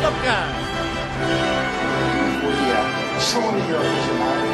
어떻습니까? 우리야 소원이 없지만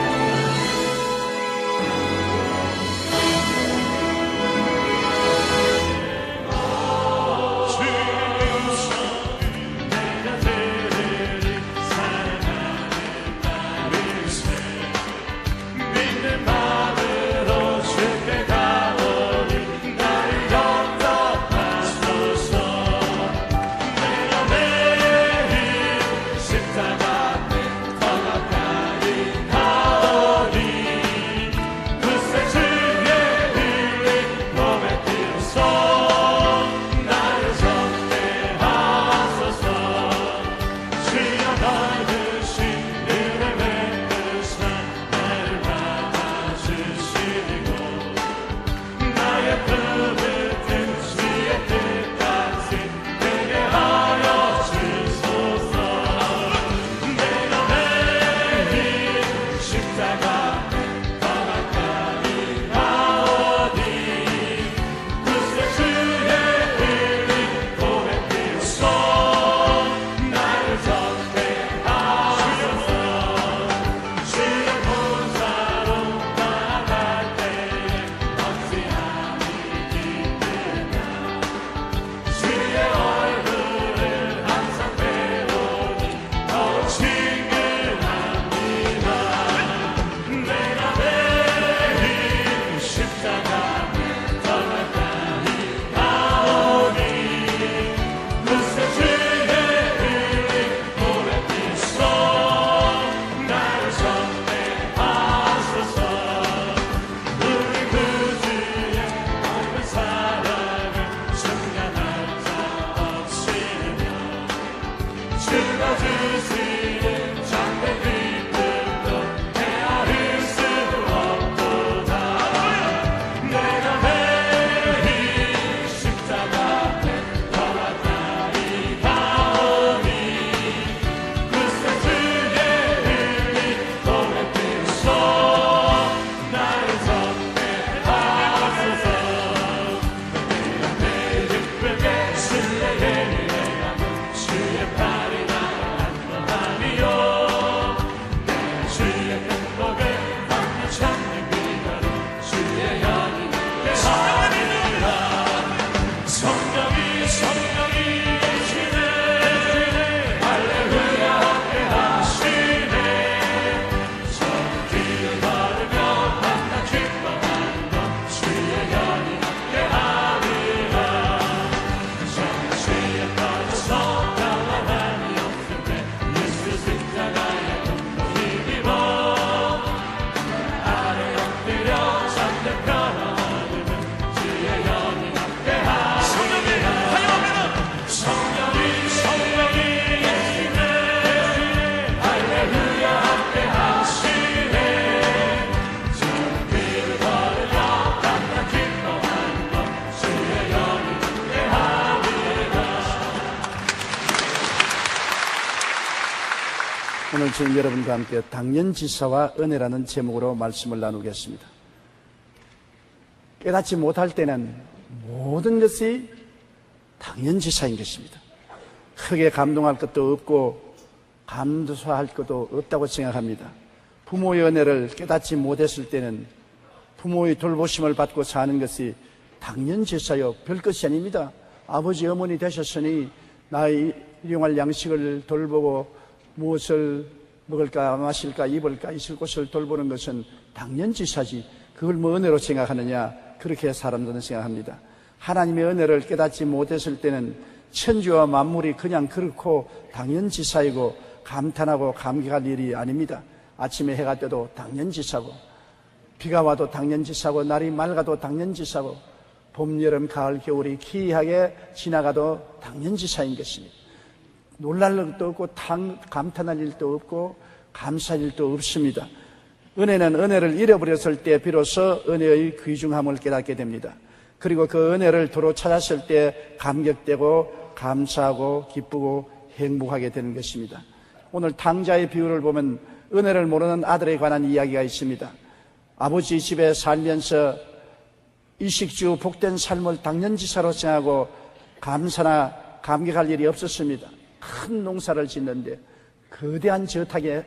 오늘 저는 여러분과 함께 당연지사와 은혜라는 제목으로 말씀을 나누겠습니다. 깨닫지 못할 때는 모든 것이 당연지사인 것입니다. 크게 감동할 것도 없고 감사할 것도 없다고 생각합니다. 부모의 은혜를 깨닫지 못했을 때는 부모의 돌보심을 받고 사는 것이 당연지사요 별 것이 아닙니다. 아버지 어머니 되셨으니 나의 일용할 양식을 돌보고 무엇을 먹을까 마실까 입을까 있을 곳을 돌보는 것은 당연지사지 그걸 뭐 은혜로 생각하느냐, 그렇게 사람들은 생각합니다. 하나님의 은혜를 깨닫지 못했을 때는 천지와 만물이 그냥 그렇고 당연지사이고 감탄하고 감격할 일이 아닙니다. 아침에 해가 떠도 당연지사고, 비가 와도 당연지사고, 날이 맑아도 당연지사고, 봄, 여름, 가을, 겨울이 기이하게 지나가도 당연지사인 것입니다. 놀랄 것도 없고 감탄할 일도 없고 감사할 일도 없습니다. 은혜는 은혜를 잃어버렸을 때 비로소 은혜의 귀중함을 깨닫게 됩니다. 그리고 그 은혜를 도로 찾았을 때 감격되고 감사하고 기쁘고 행복하게 되는 것입니다. 오늘 탕자의 비유를 보면 은혜를 모르는 아들에 관한 이야기가 있습니다. 아버지 집에 살면서 이식주 복된 삶을 당연지사로 생각하고 감사나 감격할 일이 없었습니다. 큰 농사를 짓는데 거대한 저택에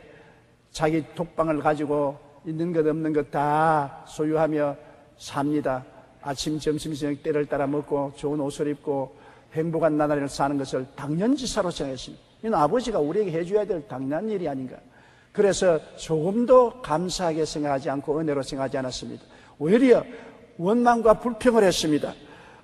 자기 독방을 가지고 있는 것 없는 것 다 소유하며 삽니다. 아침, 점심, 저녁 때를 따라 먹고 좋은 옷을 입고 행복한 나날을 사는 것을 당연지사로 생각했습니다. 이건 아버지가 우리에게 해줘야 될 당연한 일이 아닌가. 그래서 조금도 감사하게 생각하지 않고 은혜로 생각하지 않았습니다. 오히려 원망과 불평을 했습니다.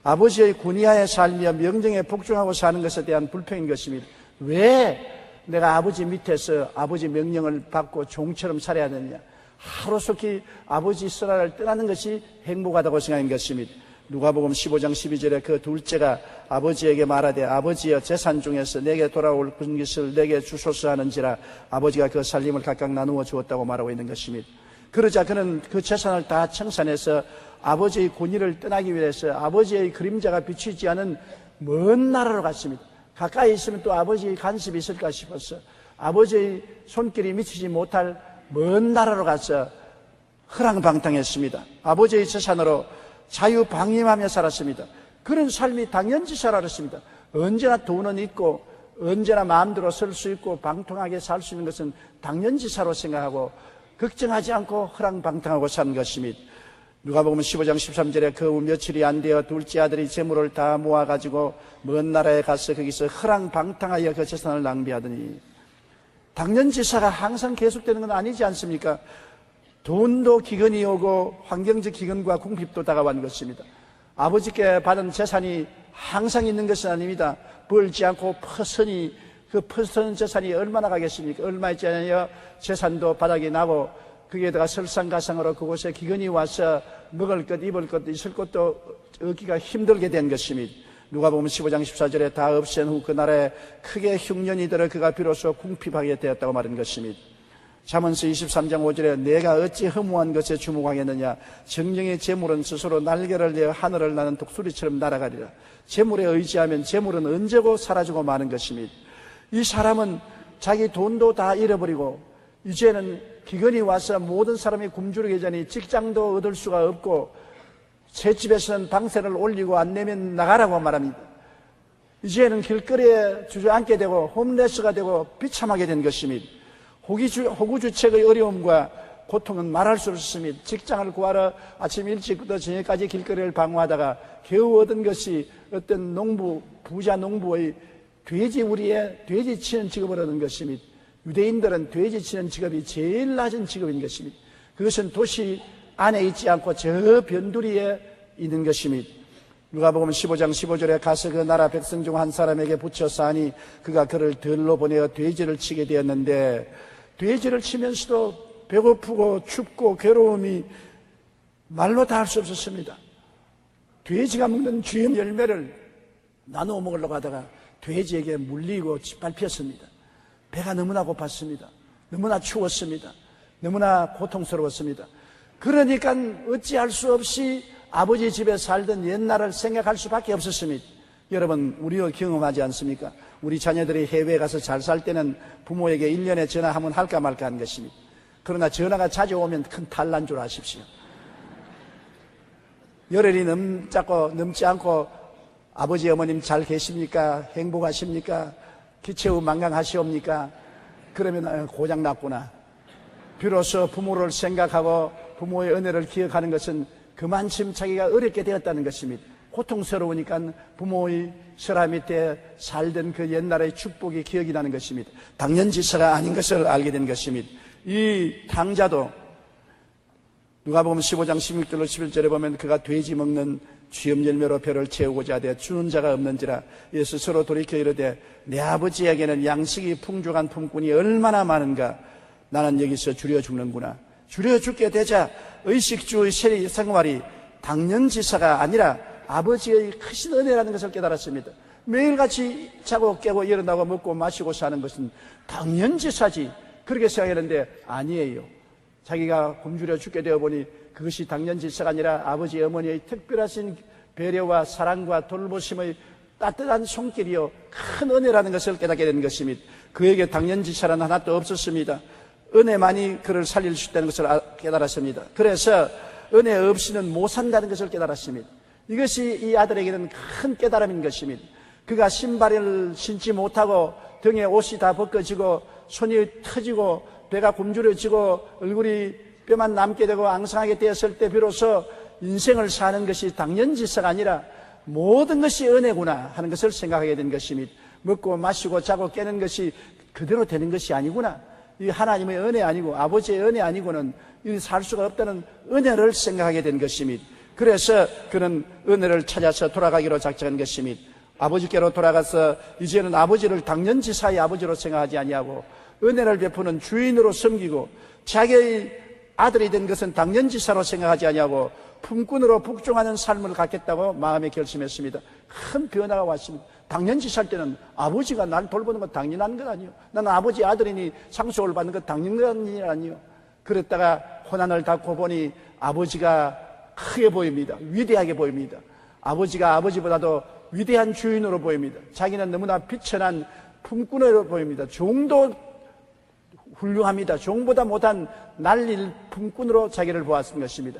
아버지의 군의하에 살며 명령에 복종하고 사는 것에 대한 불평인 것입니다. 왜 내가 아버지 밑에서 아버지 명령을 받고 종처럼 살아야 되느냐. 하루속히 아버지 쓰라를 떠나는 것이 행복하다고 생각한 것입니다. 누가복음 15장 12절에 그 둘째가 아버지에게 말하되 아버지여 재산 중에서 내게 돌아올 것을 내게 주소서 하는지라 아버지가 그 살림을 각각 나누어 주었다고 말하고 있는 것입니다. 그러자 그는 그 재산을 다 청산해서 아버지의 권위를 떠나기 위해서 아버지의 그림자가 비치지 않은 먼 나라로 갔습니다. 가까이 있으면 또 아버지의 간섭이 있을까 싶어서 아버지의 손길이 미치지 못할 먼 나라로 가서 허랑방탕했습니다. 아버지의 재산으로 자유방임하며 살았습니다. 그런 삶이 당연지사라 그랬습니다. 언제나 돈은 있고 언제나 마음대로 설 수 있고 방통하게 살 수 있는 것은 당연지사로 생각하고 걱정하지 않고 허랑방탕하고 사는 것입니다. 누가복음 15장 13절에 그 후 며칠이 안 되어 둘째 아들이 재물을 다 모아가지고 먼 나라에 가서 거기서 허랑방탕하여 그 재산을 낭비하더니 당연지사가 항상 계속되는 건 아니지 않습니까? 돈도 기근이 오고 환경적 기근과 궁핍도 다가온 것입니다. 아버지께 받은 재산이 항상 있는 것은 아닙니다. 벌지 않고 퍼서니 그 퍼서는 재산이 얼마나 가겠습니까? 얼마 있지 않아요? 재산도 바닥이 나고 거기에다가 설상가상으로 그곳에 기근이 와서 먹을 것, 입을 것, 있을 것도 얻기가 힘들게 된 것입니다. 누가복음 15장 14절에 다 없앤 후 그 나라에 크게 흉년이 들어 그가 비로소 궁핍하게 되었다고 말한 것입니다. 잠언서 23장 5절에 내가 어찌 허무한 것에 주목하겠느냐. 정령의 재물은 스스로 날개를 내어 하늘을 나는 독수리처럼 날아가리라. 재물에 의지하면 재물은 언제고 사라지고 마는 것입니다. 이 사람은 자기 돈도 다 잃어버리고 이제는 기근이 와서 모든 사람이 굶주리기 전에 직장도 얻을 수가 없고 새 집에서는 방세를 올리고 안 내면 나가라고 말합니다. 이제는 길거리에 주저앉게 되고 홈레스가 되고 비참하게 된 것입니다. 호구주책의 어려움과 고통은 말할 수 없습니다. 직장을 구하러 아침 일찍부터 저녁까지 길거리를 방황하다가 겨우 얻은 것이 어떤 부자 농부의 돼지우리에 돼지 치는 직업을 얻은 것입니다. 유대인들은 돼지 치는 직업이 제일 낮은 직업인 것입니다. 그것은 도시 안에 있지 않고 저 변두리에 있는 것입니다. 누가복음 15장 15절에 가서 그 나라 백성 중 한 사람에게 붙여서 하니 그가 그를 들로 보내어 돼지를 치게 되었는데 돼지를 치면서도 배고프고 춥고 괴로움이 말로 다 할 수 없었습니다. 돼지가 먹는 쥐의 열매를 나누어 먹으려고 하다가 돼지에게 물리고 짓밟혔습니다. 배가 너무나 고팠습니다. 너무나 추웠습니다. 너무나 고통스러웠습니다. 그러니까 어찌할 수 없이 아버지 집에 살던 옛날을 생각할 수밖에 없었습니다. 여러분, 우리가 경험하지 않습니까? 우리 자녀들이 해외에 가서 잘 살 때는 부모에게 1년에 전화하면 할까 말까 하는 것입니다. 그러나 전화가 자주 오면 큰 탈난 줄 아십시오. 열흘이 넘지 않고 아버지 어머님 잘 계십니까? 행복하십니까? 기체후 만강하시옵니까? 그러면 고장 났구나. 비로소 부모를 생각하고 부모의 은혜를 기억하는 것은 그만큼 자기가 어렵게 되었다는 것입니다. 고통스러우니까 부모의 설화 밑에 살던 그 옛날의 축복이 기억이 나는 것입니다. 당연지사가 아닌 것을 알게 된 것입니다. 이 탕자도 누가복음 15장 16절로 11절에 보면 그가 돼지 먹는 쥐염 열매로 배를 채우고자 하되 주는 자가 없는지라 예수 스스로 돌이켜 이르되 내 아버지에게는 양식이 풍족한 품꾼이 얼마나 많은가. 나는 여기서 줄여 죽는구나. 줄여 죽게 되자 의식주의 생활이 당연지사가 아니라 아버지의 크신 은혜라는 것을 깨달았습니다. 매일같이 자고 깨고 일어나고 먹고 마시고 사는 것은 당연지사지 그렇게 생각했는데 아니에요. 자기가 굶주려 죽게 되어 보니 그것이 당연지사가 아니라 아버지 어머니의 특별하신 배려와 사랑과 돌보심의 따뜻한 손길이요 큰 은혜라는 것을 깨닫게 된 것입니다. 그에게 당연지사는 하나도 없었습니다. 은혜만이 그를 살릴 수 있다는 것을 깨달았습니다. 그래서 은혜 없이는 못 산다는 것을 깨달았습니다. 이것이 이 아들에게는 큰 깨달음인 것입니다. 그가 신발을 신지 못하고 등에 옷이 다 벗겨지고 손이 터지고 배가 굶주려지고 얼굴이 뼈만 남게 되고 앙상하게 되었을 때 비로소 인생을 사는 것이 당연지사가 아니라 모든 것이 은혜구나 하는 것을 생각하게 된 것입니다. 먹고 마시고 자고 깨는 것이 그대로 되는 것이 아니구나. 이 하나님의 은혜 아니고 아버지의 은혜 아니고는 살 수가 없다는 은혜를 생각하게 된 것입니다. 그래서 그는 은혜를 찾아서 돌아가기로 작정한 것입니다. 아버지께로 돌아가서 이제는 아버지를 당연지사의 아버지로 생각하지 아니하고 은혜를 베푸는 주인으로 섬기고 자기의 아들이 된 것은 당연지사로 생각하지 아니하고 품꾼으로 복종하는 삶을 갖겠다고 마음에 결심했습니다. 큰 변화가 왔습니다. 당연지사일 때는 아버지가 날 돌보는 건 당연한 것 아니에요. 나는 아버지 아들이니 상속을 받는 건 당연한 일 아니에요. 그랬다가 고난을 닦고 보니 아버지가 크게 보입니다. 위대하게 보입니다. 아버지가 아버지보다도 위대한 주인으로 보입니다. 자기는 너무나 비천한 품꾼으로 보입니다. 종도 훌륭합니다. 종보다 못한 날릴 품꾼으로 자기를 보았던 것입니다.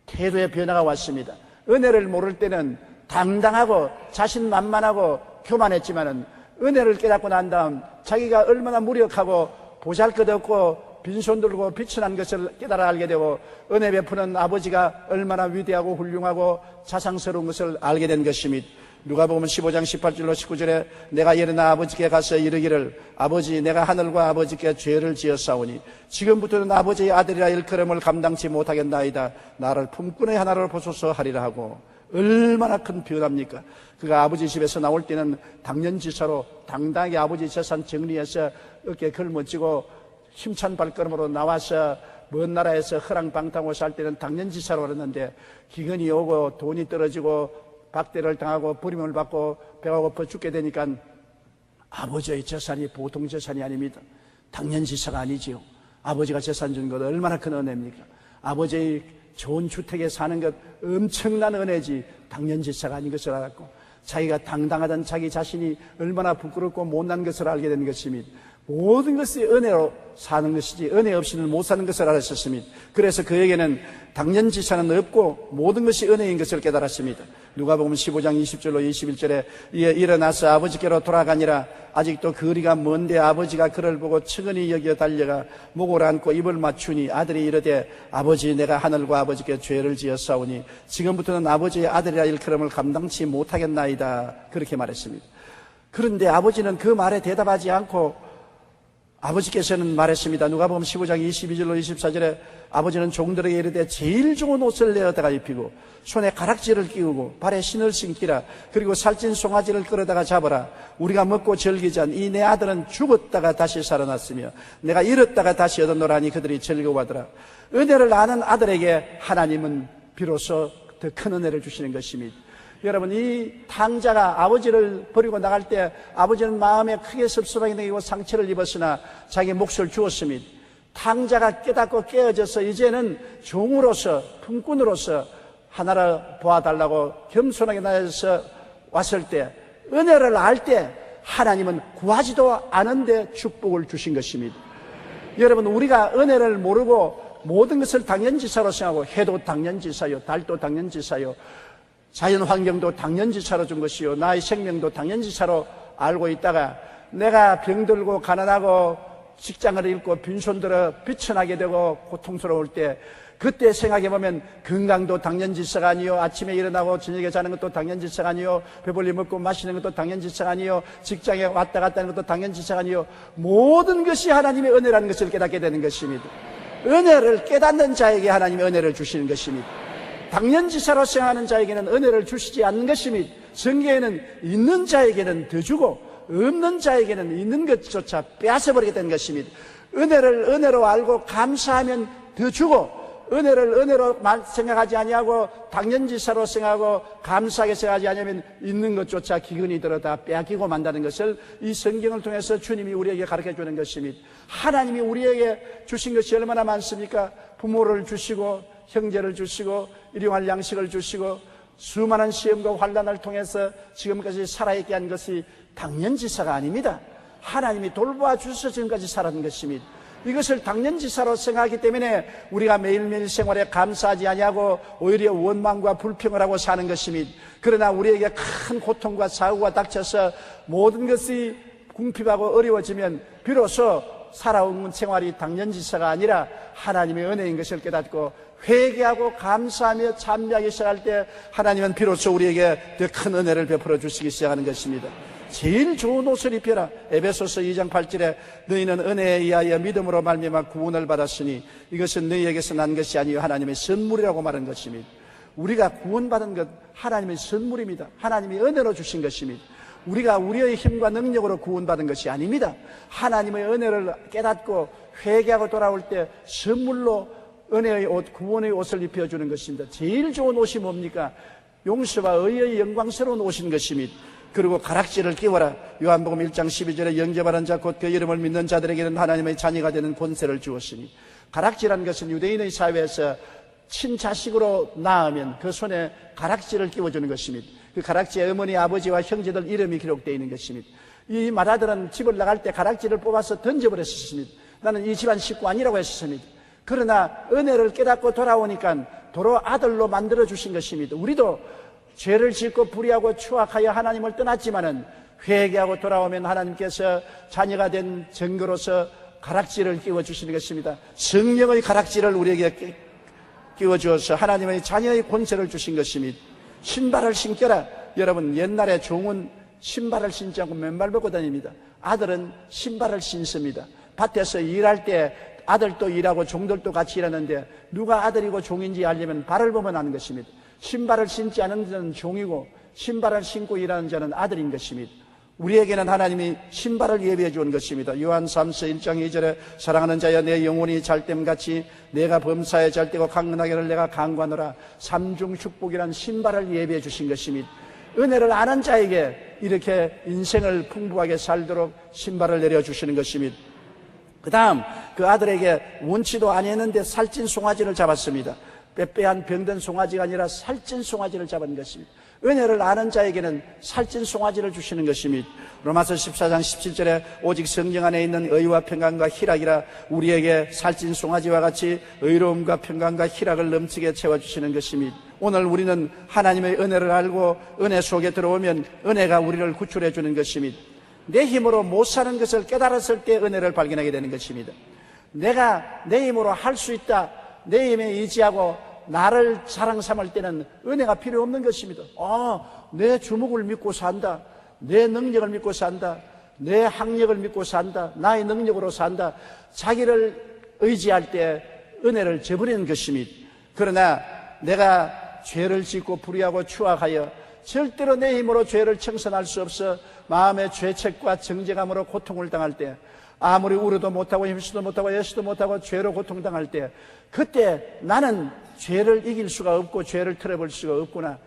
태도의 변화가 왔습니다. 은혜를 모를 때는 당당하고 자신만만하고 교만했지만은 은혜를 깨닫고 난 다음 자기가 얼마나 무력하고 보잘것없고 빈손 들고 비천한 것을 깨달아 알게 되고 은혜 베푸는 아버지가 얼마나 위대하고 훌륭하고 자상스러운 것을 알게 된 것입니다. 누가복음 15장 18절로 19절에 내가 일어나 아버지께 가서 이르기를 아버지 내가 하늘과 아버지께 죄를 지었사오니 지금부터는 아버지의 아들이라 일컬음을 감당치 못하겠나이다. 나를 품꾼의 하나로 보소서 하리라 하고 얼마나 큰 변화입니까? 그가 아버지 집에서 나올 때는 당연지사로 당당하게 아버지 재산 정리해서 어깨에 걸머쥐고 힘찬 발걸음으로 나와서 먼 나라에서 허랑방탕하고 살 때는 당연지사로 그랬는데 기근이 오고 돈이 떨어지고 박대를 당하고 부림을 받고 배가 고파 죽게 되니까 아버지의 재산이 보통 재산이 아닙니다. 당연지사가 아니지요. 아버지가 재산 준 것 얼마나 큰 은혜입니까? 아버지의 좋은 주택에 사는 것 엄청난 은혜지 당연지사가 아닌 것을 알았고 자기가 당당하던 자기 자신이 얼마나 부끄럽고 못난 것을 알게 된 것입니다. 모든 것이 은혜로 사는 것이지 은혜 없이는 못 사는 것을 알았었습니다. 그래서 그에게는 당연지사는 없고 모든 것이 은혜인 것을 깨달았습니다. 누가복음 15장 20절로 21절에 이에 일어나서 아버지께로 돌아가니라. 아직도 거리가 먼데 아버지가 그를 보고 측은히 여겨 달려가 목을 안고 입을 맞추니 아들이 이르되 아버지 내가 하늘과 아버지께 죄를 지었사오니 지금부터는 아버지의 아들이라 일컬음을 감당치 못하겠나이다. 그렇게 말했습니다. 그런데 아버지는 그 말에 대답하지 않고 아버지께서는 말했습니다. 누가복음 15장 22절로 24절에 아버지는 종들에게 이르되 제일 좋은 옷을 내어다가 입히고 손에 가락지를 끼우고 발에 신을 신기라. 그리고 살찐 송아지를 끌어다가 잡아라. 우리가 먹고 즐기자. 이 내 아들은 죽었다가 다시 살아났으며 내가 잃었다가 다시 얻었노라니 그들이 즐거워하더라. 은혜를 아는 아들에게 하나님은 비로소 더 큰 은혜를 주시는 것입니다. 여러분, 이 탕자가 아버지를 버리고 나갈 때 아버지는 마음에 크게 섭섭하게 느끼고 상처를 입었으나 자기 몫을 주었습니다. 탕자가 깨닫고 깨어져서 이제는 종으로서 품꾼으로서 하나를 도와달라고 겸손하게 나서서 왔을 때 은혜를 알 때 하나님은 구하지도 않은데 축복을 주신 것입니다. 여러분, 우리가 은혜를 모르고 모든 것을 당연지사로 생각하고 해도 당연지사요, 달도 당연지사요, 자연 환경도 당연지사로 준 것이요 나의 생명도 당연지사로 알고 있다가 내가 병들고 가난하고 직장을 잃고 빈손 들어 비천하게 되고 고통스러울 때 그때 생각해보면 건강도 당연지사가 아니요 아침에 일어나고 저녁에 자는 것도 당연지사가 아니요 배불리 먹고 마시는 것도 당연지사가 아니요 직장에 왔다 갔다 하는 것도 당연지사가 아니요 모든 것이 하나님의 은혜라는 것을 깨닫게 되는 것입니다. 은혜를 깨닫는 자에게 하나님의 은혜를 주시는 것입니다. 당연지사로 생각하는 자에게는 은혜를 주시지 않는 것입니다. 성경에는 있는 자에게는 더 주고 없는 자에게는 있는 것조차 빼앗아버리게 된 것입니다. 은혜를 은혜로 알고 감사하면 더 주고 은혜를 은혜로 생각하지 아니하고 당연지사로 생각하고 감사하게 생각하지 아니하면 있는 것조차 기근이 들어 다 빼앗기고 만다는 것을 이 성경을 통해서 주님이 우리에게 가르쳐주는 것입니다. 하나님이 우리에게 주신 것이 얼마나 많습니까? 부모를 주시고 형제를 주시고 일용할 양식을 주시고 수많은 시험과 환난을 통해서 지금까지 살아있게 한 것이 당연지사가 아닙니다. 하나님이 돌보아 주셔서 지금까지 살아온 것입니다. 이것을 당연지사로 생각하기 때문에 우리가 매일매일 생활에 감사하지 아니하고 오히려 원망과 불평을 하고 사는 것입니다. 그러나 우리에게 큰 고통과 사고가 닥쳐서 모든 것이 궁핍하고 어려워지면 비로소 살아온 생활이 당연지사가 아니라 하나님의 은혜인 것을 깨닫고 회개하고 감사하며 찬미하기 시작할 때 하나님은 비로소 우리에게 더 큰 은혜를 베풀어 주시기 시작하는 것입니다. 제일 좋은 옷을 입혀라. 에베소서 2장 8절에 너희는 은혜에 의하여 믿음으로 말미암아 구원을 받았으니 이것은 너희에게서 난 것이 아니요 하나님의 선물이라고 말한 것입니다. 우리가 구원받은 것 하나님의 선물입니다. 하나님이 은혜로 주신 것입니다. 우리가 우리의 힘과 능력으로 구원받은 것이 아닙니다. 하나님의 은혜를 깨닫고 회개하고 돌아올 때 선물로 은혜의 옷, 구원의 옷을 입혀주는 것입니다. 제일 좋은 옷이 뭡니까? 용서와 의의 영광스러운 옷인 것입니다. 그리고 가락지를 끼워라. 요한복음 1장 12절에 영접하는 자 곧 그 이름을 믿는 자들에게는 하나님의 자녀가 되는 권세를 주었으니, 가락지란 것은 유대인의 사회에서 친자식으로 낳으면 그 손에 가락지를 끼워주는 것입니다. 그 가락지에 어머니, 아버지와 형제들 이름이 기록되어 있는 것입니다. 이 맏아들은 집을 나갈 때 가락지를 뽑아서 던져버렸습니다. 나는 이 집안 식구 아니라고 했습니다. 그러나 은혜를 깨닫고 돌아오니까 도로 아들로 만들어주신 것입니다. 우리도 죄를 짓고 불의하고 추악하여 하나님을 떠났지만은 회개하고 돌아오면 하나님께서 자녀가 된 증거로서 가락지를 끼워주시는 것입니다. 성령의 가락지를 우리에게 끼워주어서 하나님의 자녀의 권세를 주신 것입니다. 신발을 신겨라. 여러분, 옛날에 종은 신발을 신지 않고 맨발 벗고 다닙니다. 아들은 신발을 신습니다. 밭에서 일할 때 아들도 일하고 종들도 같이 일하는데 누가 아들이고 종인지 알려면 발을 보면 아는 것입니다. 신발을 신지 않은 자는 종이고 신발을 신고 일하는 자는 아들인 것입니다. 우리에게는 하나님이 신발을 예비해 주는 것입니다. 요한 3서 1장 2절에 사랑하는 자여 내 영혼이 잘됨같이 내가 범사에 잘되고 강건하기를 내가 강구하노라. 삼중 축복이란 신발을 예비해 주신 것입니다. 은혜를 아는 자에게 이렇게 인생을 풍부하게 살도록 신발을 내려주시는 것입니다. 그 다음 그 아들에게 원치도 아니했는데 살찐 송아지를 잡았습니다. 빼빼한 병든 송아지가 아니라 살찐 송아지를 잡은 것입니다. 은혜를 아는 자에게는 살찐 송아지를 주시는 것입니다. 로마서 14장 17절에 오직 성령 안에 있는 의와 평강과 희락이라 우리에게 살찐 송아지와 같이 의로움과 평강과 희락을 넘치게 채워주시는 것입니다. 오늘 우리는 하나님의 은혜를 알고 은혜 속에 들어오면 은혜가 우리를 구출해 주는 것입니다. 내 힘으로 못 사는 것을 깨달았을 때 은혜를 발견하게 되는 것입니다. 내가 내 힘으로 할 수 있다, 내 힘에 의지하고 나를 자랑 삼을 때는 은혜가 필요 없는 것입니다. 내 주먹을 믿고 산다, 내 능력을 믿고 산다, 내 학력을 믿고 산다, 나의 능력으로 산다, 자기를 의지할 때 은혜를 저버리는 것입니다. 그러나 내가 죄를 짓고 불의하고 추악하여 절대로 내 힘으로 죄를 청산할 수 없어 마음의 죄책과 정죄감으로 고통을 당할 때, 아무리 울어도 못하고 힘쓰도 못하고 애쓰도 못하고 죄로 고통당할 때, 그때 나는 죄를 이길 수가 없고 죄를 틀어볼 수가 없구나,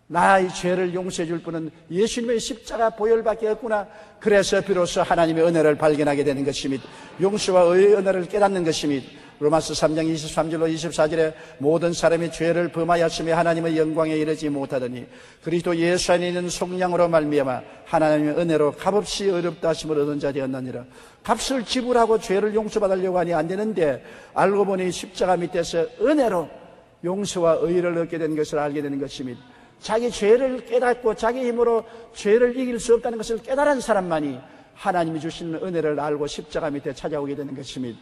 나의 죄를 용서해 줄 분은 예수님의 십자가 보혈밖에 없구나. 그래서 비로소 하나님의 은혜를 발견하게 되는 것입니다. 용서와 의의 은혜를 깨닫는 것입니다. 로마서 3장 23절로 24절에 모든 사람이 죄를 범하였으며 하나님의 영광에 이르지 못하더니 그리스도 예수 안에 있는 속량으로 말미암아 하나님의 은혜로 값없이 의롭다 하심을 얻은 자 되었느니라. 값을 지불하고 죄를 용서받으려고 하니 안 되는데 알고 보니 십자가 밑에서 은혜로 용서와 의를 얻게 된 것을 알게 되는 것입니다. 자기 죄를 깨닫고 자기 힘으로 죄를 이길 수 없다는 것을 깨달은 사람만이 하나님이 주시는 은혜를 알고 십자가 밑에 찾아오게 되는 것입니다.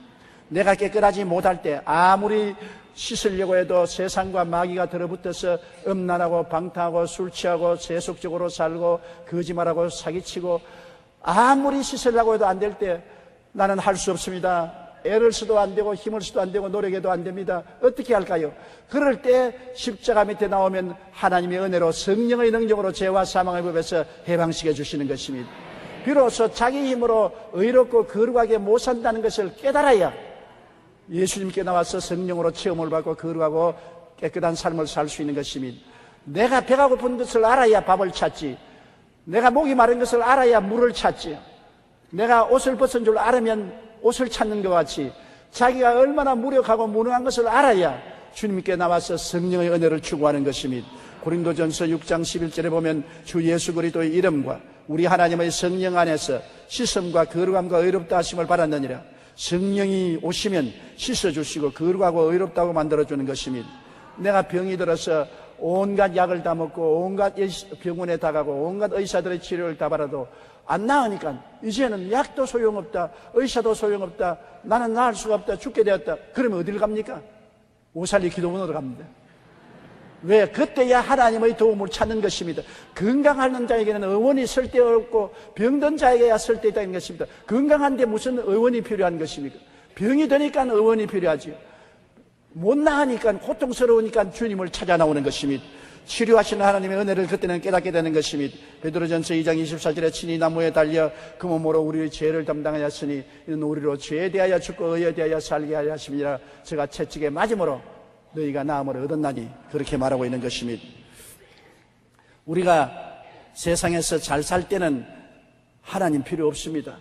내가 깨끗하지 못할 때 아무리 씻으려고 해도 세상과 마귀가 들어붙어서 음란하고 방탕하고 술 취하고 세속적으로 살고 거짓말하고 사기치고 아무리 씻으려고 해도 안 될 때 나는 할 수 없습니다. 애를 써도 안 되고 힘을 써도 안 되고 노력해도 안 됩니다. 어떻게 할까요? 그럴 때 십자가 밑에 나오면 하나님의 은혜로 성령의 능력으로 죄와 사망의 법에서 해방시켜 주시는 것입니다. 비로소 자기 힘으로 의롭고 거룩하게 못 산다는 것을 깨달아야 예수님께 나와서 성령으로 체험을 받고 거룩하고 깨끗한 삶을 살 수 있는 것입니다. 내가 배가 고픈 것을 알아야 밥을 찾지, 내가 목이 마른 것을 알아야 물을 찾지, 내가 옷을 벗은 줄 알으면 옷을 찾는 것 같이 자기가 얼마나 무력하고 무능한 것을 알아야 주님께 나와서 성령의 은혜를 추구하는 것입니다. 고린도전서 6장 11절에 보면 주 예수 그리스도의 이름과 우리 하나님의 성령 안에서 씻음과 거룩함과 의롭다 하심을 받았느니라. 성령이 오시면 씻어주시고 거룩하고 의롭다고 만들어주는 것입니다. 내가 병이 들어서 온갖 약을 다 먹고 온갖 병원에 다 가고 온갖 의사들의 치료를 다 받아도 안 나으니까 이제는 약도 소용없다, 의사도 소용없다, 나는 나을 수가 없다, 죽게 되었다. 그러면 어디를 갑니까? 오살리 기도원으로 갑니다. 왜? 그때야 하나님의 도움을 찾는 것입니다. 건강하는 자에게는 의원이 쓸데없고 병든 자에게야 쓸데있다는 것입니다. 건강한데 무슨 의원이 필요한 것입니까? 병이 되니까 의원이 필요하지요. 못 나으니까, 고통스러우니까 주님을 찾아 나오는 것입니다. 치료하시는 하나님의 은혜를 그때는 깨닫게 되는 것입니다. 베드로전서 2장 24절에 친히 나무에 달려 그 몸으로 우리의 죄를 담당하였으니 이는 우리로 죄에 대하여 죽고 의에 대하여 살게 하려 하심이라. 제가 채찍에 맞음으로 너희가 나음을 얻었나니, 그렇게 말하고 있는 것입니다. 우리가 세상에서 잘 살 때는 하나님 필요 없습니다.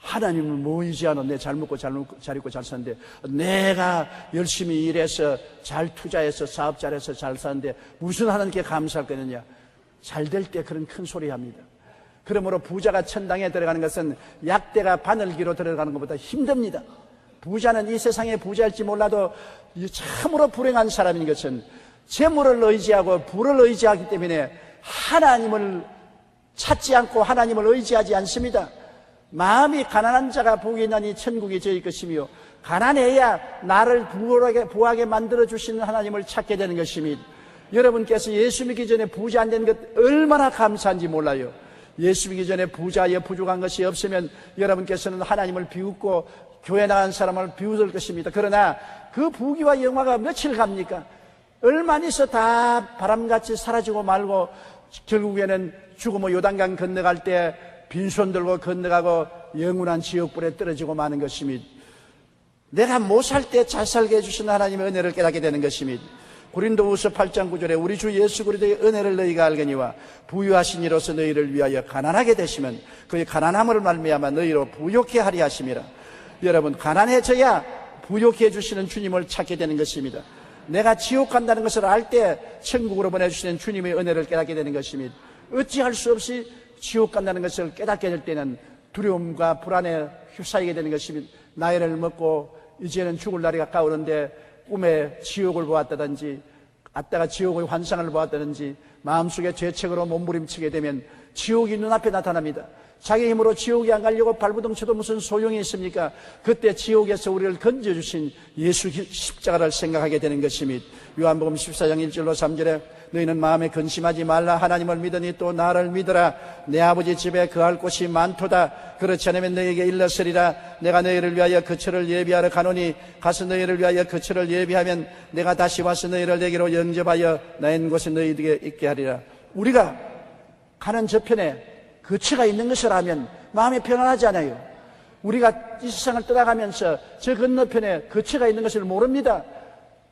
하나님을 뭐 의지하노? 내 잘 먹고 잘 입고 잘 사는데, 내가 열심히 일해서 잘 투자해서 사업 잘해서 잘 사는데 무슨 하나님께 감사할 거느냐? 잘 될 때 그런 큰 소리 합니다. 그러므로 부자가 천당에 들어가는 것은 약대가 바늘기로 들어가는 것보다 힘듭니다. 부자는 이 세상의 부자일지 몰라도 참으로 불행한 사람인 것은 재물을 의지하고 부를 의지하기 때문에 하나님을 찾지 않고 하나님을 의지하지 않습니다. 마음이 가난한 자가 복이 있나니 천국이 저희 것이며, 가난해야 나를 부하게 만들어주시는 하나님을 찾게 되는 것입니다. 여러분께서 예수 믿기 전에 부자 안 된 것 얼마나 감사한지 몰라요. 예수 믿기 전에 부자여 부족한 것이 없으면 여러분께서는 하나님을 비웃고 교회 나간 사람을 비웃을 것입니다. 그러나 그 부귀와 영화가 며칠 갑니까? 얼마 있어 다 바람같이 사라지고 말고 결국에는 죽음의 요단강 건너갈 때 빈손 들고 건너가고 영원한 지옥불에 떨어지고 마는 것입니다. 내가 못 살 때 잘 살게 해주시는 하나님의 은혜를 깨닫게 되는 것입니다. 고린도후서 8장 9절에 우리 주 예수 그리스도의 은혜를 너희가 알거니와 부유하신 이로서 너희를 위하여 가난하게 되시면 그의 가난함을 말미암아 너희로 부욕해 하리 하심이라. 여러분, 가난해져야 부욕해 해주시는 주님을 찾게 되는 것입니다. 내가 지옥 간다는 것을 알 때 천국으로 보내주시는 주님의 은혜를 깨닫게 되는 것입니다. 어찌할 수 없이 지옥 간다는 것을 깨닫게 될 때는 두려움과 불안에 휩싸이게 되는 것입니다. 나이를 먹고 이제는 죽을 날이 가까우는데 꿈에 지옥을 보았다든지 아따가 지옥의 환상을 보았다든지 마음속에 죄책으로 몸부림치게 되면 지옥이 눈앞에 나타납니다. 자기 힘으로 지옥에 안 가려고 발부둥 쳐도 무슨 소용이 있습니까? 그때 지옥에서 우리를 건져주신 예수 십자가를 생각하게 되는 것입니다. 요한복음 14장 1절로 3절에 너희는 마음에 근심하지 말라. 하나님을 믿으니 또 나를 믿으라. 내 아버지 집에 거할 곳이 많도다. 그렇지 않으면 너희에게 일렀으리라. 내가 너희를 위하여 거처를 예비하러 가노니 가서 너희를 위하여 거처를 예비하면 내가 다시 와서 너희를 내게로 영접하여 나 있는 곳에 너희에게 있게 하리라. 우리가 가는 저편에 거처가 있는 것을 알면 마음이 편안하지 않아요. 우리가 이 세상을 떠나가면서 저 건너편에 거처가 있는 것을 모릅니다.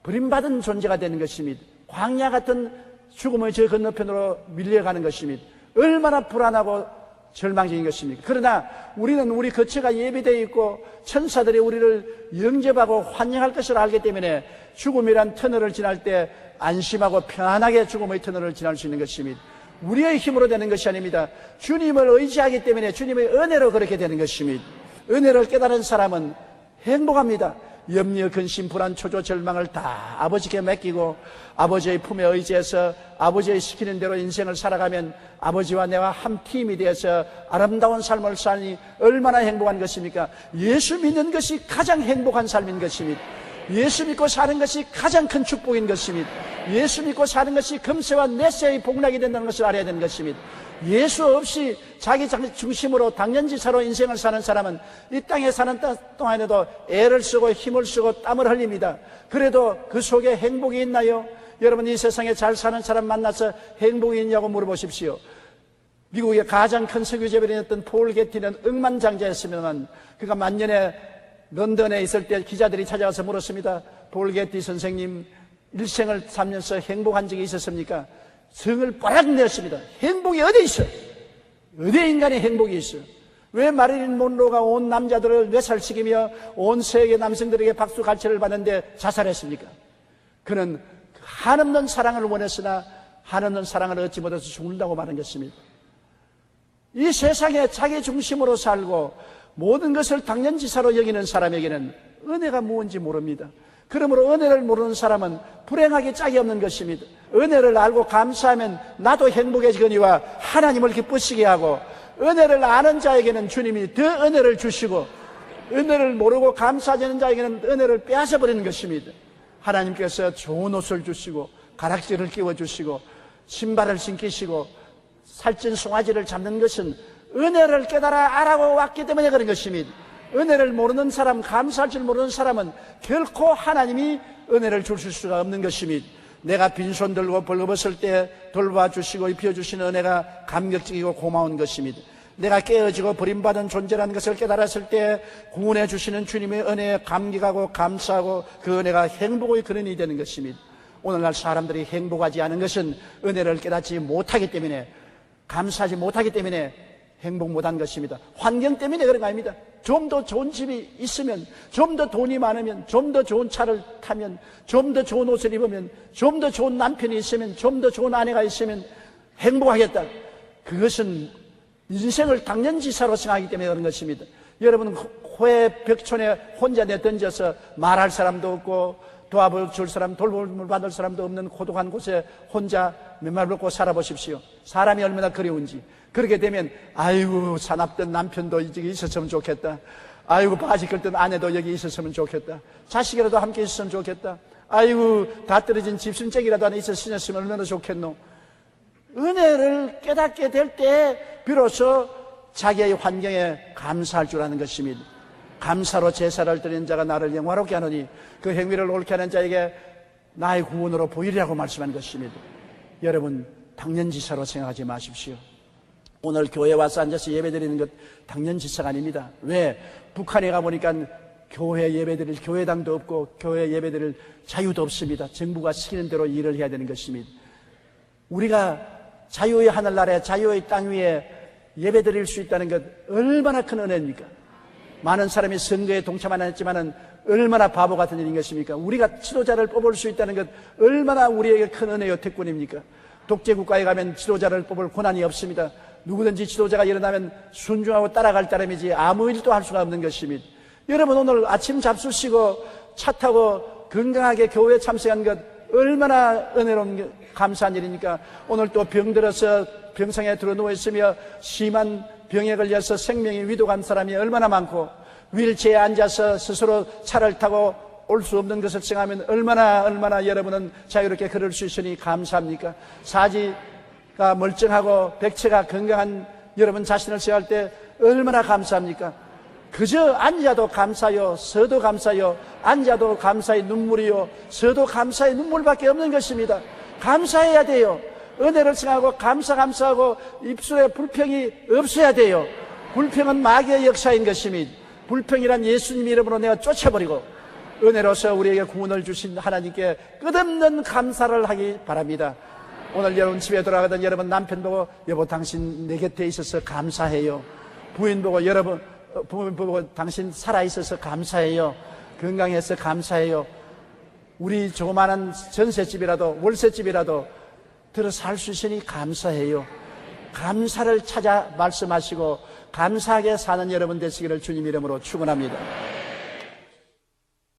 버림받은 존재가 되는 것입니다. 광야 같은 죽음의 저 건너편으로 밀려가는 것입니다. 얼마나 불안하고 절망적인 것입니까? 그러나 우리는 우리 거처가 예비되어 있고 천사들이 우리를 영접하고 환영할 것을 알기 때문에 죽음이란 터널을 지날 때 안심하고 편안하게 죽음의 터널을 지날 수 있는 것입니다. 우리의 힘으로 되는 것이 아닙니다. 주님을 의지하기 때문에 주님의 은혜로 그렇게 되는 것입니다. 은혜를 깨달은 사람은 행복합니다. 염려, 근심, 불안, 초조, 절망을 다 아버지께 맡기고 아버지의 품에 의지해서 아버지의 시키는 대로 인생을 살아가면 아버지와 내와 한 팀이 되어서 아름다운 삶을 사니 얼마나 행복한 것입니까? 예수 믿는 것이 가장 행복한 삶인 것입니다. 예수 믿고 사는 것이 가장 큰 축복인 것입니다. 예수 믿고 사는 것이 금세와 넷세의 복락이 된다는 것을 알아야 되는 것입니다. 예수 없이 자기 중심으로 당연지사로 인생을 사는 사람은 이 땅에 사는 동안에도 애를 쓰고 힘을 쓰고 땀을 흘립니다. 그래도 그 속에 행복이 있나요? 여러분, 이 세상에 잘 사는 사람 만나서 행복이 있냐고 물어보십시오. 미국의 가장 큰 석유재벌이었던 폴 게티는 억만장자였으면 그가 만년에 런던에 있을 때 기자들이 찾아와서 물었습니다. 폴 게티 선생님, 일생을 살면서 행복한 적이 있었습니까? 성을 뽀락 내었습니다. 행복이 어디 있어? 어디에 인간의 행복이 있어? 왜 마릴린 몬로가 온 남자들을 뇌살시키며 온 세계 남성들에게 박수 갈채를 받는데 자살했습니까? 그는 한없는 사랑을 원했으나 한없는 사랑을 얻지 못해서 죽는다고 말한 것입니다. 이 세상에 자기 중심으로 살고 모든 것을 당연지사로 여기는 사람에게는 은혜가 무엇인지 모릅니다. 그러므로 은혜를 모르는 사람은 불행하기 짝이 없는 것입니다. 은혜를 알고 감사하면 나도 행복해지거니와 하나님을 기쁘시게 하고, 은혜를 아는 자에게는 주님이 더 은혜를 주시고, 은혜를 모르고 감사하지 않는 자에게는 은혜를 빼앗아 버리는 것입니다. 하나님께서 좋은 옷을 주시고 가락지를 끼워주시고 신발을 신기시고 살찐 송아지를 잡는 것은 은혜를 깨달아 알아고 왔기 때문에 그런 것입니다. 은혜를 모르는 사람, 감사할 줄 모르는 사람은 결코 하나님이 은혜를 주실 수가 없는 것입니다. 내가 빈손 들고 벌거벗을 때 돌봐주시고 입혀주시는 은혜가 감격적이고 고마운 것입니다. 내가 깨어지고 버림받은 존재라는 것을 깨달았을 때 구원해 주시는 주님의 은혜에 감격하고 감사하고 그 은혜가 행복의 근원이 되는 것입니다. 오늘날 사람들이 행복하지 않은 것은 은혜를 깨닫지 못하기 때문에, 감사하지 못하기 때문에 행복 못한 것입니다. 환경 때문에 그런 거 아닙니다. 좀 더 좋은 집이 있으면, 좀 더 돈이 많으면, 좀 더 좋은 차를 타면, 좀 더 좋은 옷을 입으면, 좀 더 좋은 남편이 있으면, 좀 더 좋은 아내가 있으면 행복하겠다. 그것은 인생을 당연지사로 생각하기 때문에 그런 것입니다. 여러분, 호의 벽촌에 혼자 내던져서 말할 사람도 없고 도와줄 사람, 돌봄을 받을 사람도 없는 고독한 곳에 혼자 맨발 벗고 살아보십시오. 사람이 얼마나 그리운지. 그렇게 되면 아이고, 사납던 남편도 여기 있었으면 좋겠다. 아이고, 바지 긁던 아내도 여기 있었으면 좋겠다. 자식이라도 함께 있었으면 좋겠다. 아이고, 다 떨어진 집순째기라도 하나 있었으면 얼마나 좋겠노. 은혜를 깨닫게 될 때 비로소 자기의 환경에 감사할 줄 아는 것입니다. 감사로 제사를 드리는 자가 나를 영화롭게 하느니 그 행위를 옳게 하는 자에게 나의 구원으로 보이리라고 말씀한 것입니다. 여러분, 당연지사로 생각하지 마십시오. 오늘 교회 와서 앉아서 예배드리는 것 당연지사가 아닙니다. 왜? 북한에 가보니까 교회 예배드릴 교회당도 없고 교회 예배드릴 자유도 없습니다. 정부가 시키는 대로 일을 해야 되는 것입니다. 우리가 자유의 하늘나라에, 자유의 땅 위에 예배드릴 수 있다는 것 얼마나 큰 은혜입니까? 많은 사람이 선거에 동참 안 했지만은 얼마나 바보 같은 일인 것입니까? 우리가 지도자를 뽑을 수 있다는 것 얼마나 우리에게 큰 은혜요 특권입니까? 독재국가에 가면 지도자를 뽑을 권한이 없습니다. 누구든지 지도자가 일어나면 순종하고 따라갈 따름이지 아무 일도 할 수가 없는 것입니다. 여러분, 오늘 아침 잡수시고 차 타고 건강하게 교회에 참석한 것 얼마나 은혜로운 감사한 일입니까? 오늘 또 병들어서 병상에 들어 누워있으며 심한 병에 걸려서 생명이 위독한 사람이 얼마나 많고, 휠체어에 앉아서 스스로 차를 타고 올 수 없는 것을 생각하면 얼마나 여러분은 자유롭게 걸을 수 있으니 감사합니까? 사지가 멀쩡하고 백체가 건강한 여러분 자신을 생각할 때 얼마나 감사합니까? 그저 앉아도 감사요, 서도 감사요, 앉아도 감사의 눈물이요, 서도 감사의 눈물밖에 없는 것입니다. 감사해야 돼요. 은혜를 생각하고 감사하고 입술에 불평이 없어야 돼요. 불평은 마귀의 역사인 것입니다. 불평이란 예수님 이름으로 내가 쫓아버리고 은혜로서 우리에게 구원을 주신 하나님께 끝없는 감사를 하기 바랍니다. 오늘 여러분 집에 돌아가던 여러분 남편 보고 여보 당신 내 곁에 있어서 감사해요. 부인 보고 부인 보고 당신 살아있어서 감사해요. 건강해서 감사해요. 우리 조그마한 전셋집이라도 월세집이라도 들어 살 수 있으니 감사해요. 감사를 찾아 말씀하시고 감사하게 사는 여러분 되시기를 주님 이름으로 축원합니다.